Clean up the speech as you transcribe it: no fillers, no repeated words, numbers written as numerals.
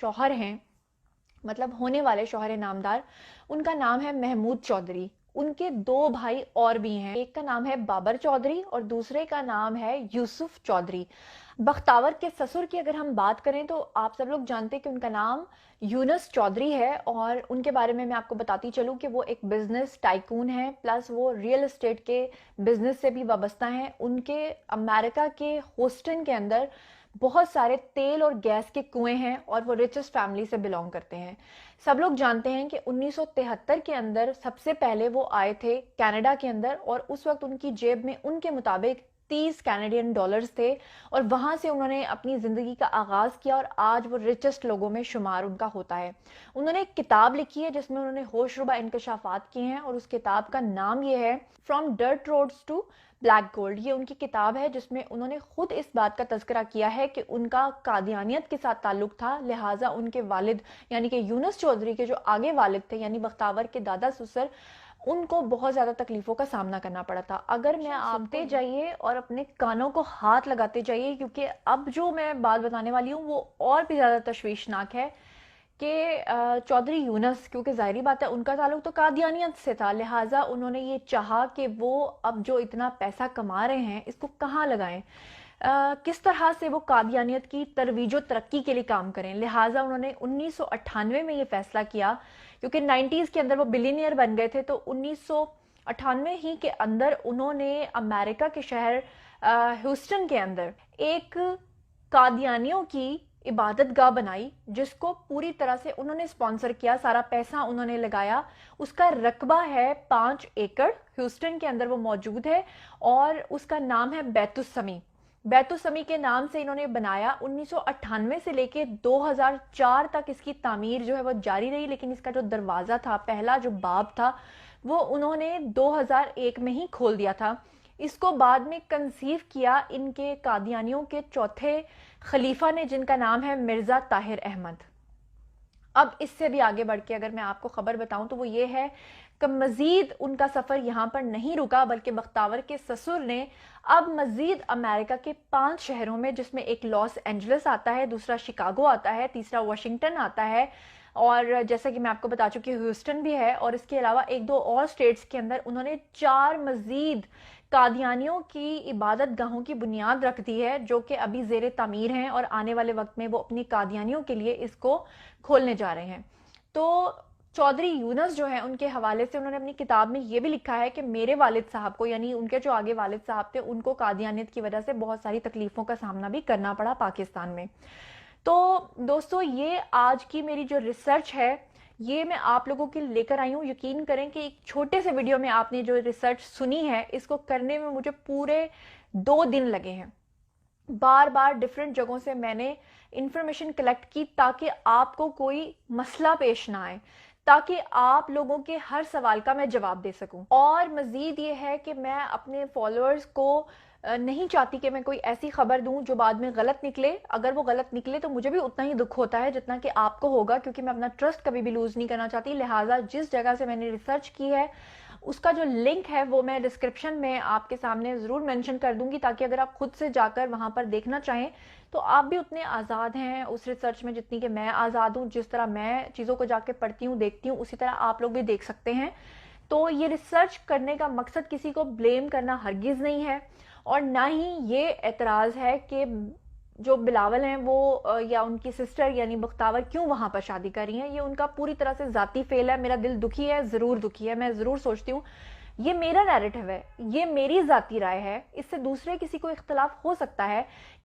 शौहर हैं, मतलब होने वाले शौहर नामदार, उनका नाम है महमूद चौधरी। उनके दो भाई और भी हैं, एक का नाम है बाबर चौधरी और दूसरे का नाम है यूसुफ चौधरी। बख्तावर के ससुर की अगर हम बात करें तो आप सब लोग जानते हैं कि उनका नाम यूनस चौधरी है, और उनके बारे में मैं आपको बताती चलूं कि वो एक बिजनेस टाइकून है, प्लस वो रियल एस्टेट के बिजनेस से भी वाबस्ता हैं। उनके अमेरिका के होस्टन के अंदर बहुत सारे तेल और गैस के कुएं हैं और वो रिचेस्ट फैमिली से बिलोंग करते हैं। सब लोग जानते हैं कि 1973 के अंदर सबसे पहले वो आए थे कनाडा के अंदर, और उस वक्त उनकी जेब में उनके मुताबिक 30 कैनेडियन डॉलर्स थे, और वहां से उन्होंने अपनी जिंदगी का आगाज किया और आज वो रिचेस्ट लोगों में शुमार उनका होता है। उन्होंने एक किताब लिखी है जिसमें उन्होंने होशरुबा इंकशाफात किए हैं, और उस किताब का नाम ये है from dirt roads to black gold. ये उनकी किताब है जिसमें उन्होंने खुद इस बात का तज़किरा किया है कि उनका कादियानियत के साथ ताल्लुक था, लिहाजा उनके वालिद यानी कि यूनुस चौधरी के जो आगे वालिद थे यानी बख्तावर के दादा ससुर, उनको बहुत ज्यादा तकलीफों का सामना करना पड़ा था। अगर मैं आपते जाइए और अपने कानों को हाथ लगाते जाइए, क्योंकि अब जो मैं बात बताने वाली हूँ वो और भी ज्यादा तशवीशनाक है कि चौधरी यूनस, क्योंकि जाहिर बात है उनका ताल्लुक तो कादियानियत से था, लिहाजा उन्होंने ये चाहा कि वो अब जो इतना पैसा कमा रहे हैं इसको कहाँ लगाएं, किस तरह से वो कादियानियत की तरवीज और तरक्की के लिए काम करें। लिहाजा उन्होंने 1998 में ये फैसला किया, क्योंकि 90s के अंदर वो बिलियनियर बन गए थे, तो 1998 ही के अंदर उन्होंने अमेरिका के शहर ह्यूस्टन के अंदर एक कादियानियों की इबादत गाह बनाई, जिसको पूरी तरह से उन्होंने स्पॉन्सर किया, सारा पैसा उन्होंने लगाया। उसका रकबा है 5 एकड़, ह्यूस्टन के अंदर वो मौजूद है, और उसका नाम है बैतुस्समी। बैतुस्समी के नाम से इन्होंने बनाया। 1998 से लेके 2004 तक इसकी तामीर जो है वो जारी रही, लेकिन इसका जो दरवाजा था, पहला जो बाब था, वो उन्होंने 2001 में ही खोल दिया था। इसको बाद में कंसीव किया इनके कादियानियों के चौथे खलीफा ने, जिनका नाम है मिर्जा ताहिर अहमद। अब इससे भी आगे बढ़ के अगर मैं आपको खबर बताऊं तो वो ये है कि मजीद उनका सफर यहां पर नहीं रुका, बल्कि बख्तावर के ससुर ने अब मजीद अमेरिका के 5 शहरों में, जिसमें एक लॉस एंजलिस आता है, दूसरा शिकागो आता है, तीसरा वाशिंगटन आता है, और जैसा कि मैं आपको बता चुकी हूँ ह्यूस्टन भी है, और इसके अलावा 1-2 और स्टेट्स के अंदर उन्होंने 4 मजीद कादियानियों की इबादत गाहों की बुनियाद रख दी है, जो कि अभी जेर तामीर हैं, और आने वाले वक्त में वो अपनी कादियानियों के लिए इसको खोलने जा रहे हैं। तो चौधरी यूनस जो है, उनके हवाले से उन्होंने अपनी किताब में ये भी लिखा है कि मेरे वालिद साहब को, यानी उनके जो आगे वालिद साहब थे, उनको कादियानियत की वजह से बहुत सारी तकलीफों का सामना भी करना पड़ा पाकिस्तान में। तो दोस्तों, ये आज की मेरी जो रिसर्च है ये मैं आप लोगों के लेकर आई हूँ। यकीन करें कि एक छोटे से वीडियो में आपने जो रिसर्च सुनी है, इसको करने में मुझे पूरे 2 दिन लगे हैं। बार बार डिफरेंट जगहों से मैंने इंफॉर्मेशन कलेक्ट की ताकि आपको कोई मसला पेश ना आए, ताकि आप लोगों के हर सवाल का मैं जवाब दे सकूं। और मजीद ये है कि मैं अपने फॉलोअर्स को नहीं चाहती कि मैं कोई ऐसी खबर दूं जो बाद में गलत निकले। अगर वो गलत निकले तो मुझे भी उतना ही दुख होता है जितना कि आपको होगा, क्योंकि मैं अपना ट्रस्ट कभी भी लूज नहीं करना चाहती। लिहाजा जिस जगह से मैंने रिसर्च की है उसका जो लिंक है वो मैं डिस्क्रिप्शन में आपके सामने जरूर मेंशन कर दूंगी, ताकि अगर आप खुद से जाकर वहां पर देखना चाहें तो आप भी उतने आज़ाद हैं उस रिसर्च में जितनी कि मैं आज़ाद हूँ। जिस तरह मैं चीज़ों को जाके पढ़ती हूँ, देखती हूँ, उसी तरह आप लोग भी देख सकते हैं। तो ये रिसर्च करने का मकसद किसी को ब्लेम करना हरगिज नहीं है, और ना ही ये एतराज़ है कि जो बिलावल हैं वो या उनकी सिस्टर यानी बख्तावर क्यों वहां पर शादी कर रही हैं। ये उनका पूरी तरह से जाती फेल है। मेरा दिल दुखी है, जरूर दुखी है। मैं जरूर सोचती हूँ ये मेरा नैरेटिव है, ये मेरी जाती राय है, इससे दूसरे किसी को इख्तलाफ हो सकता है।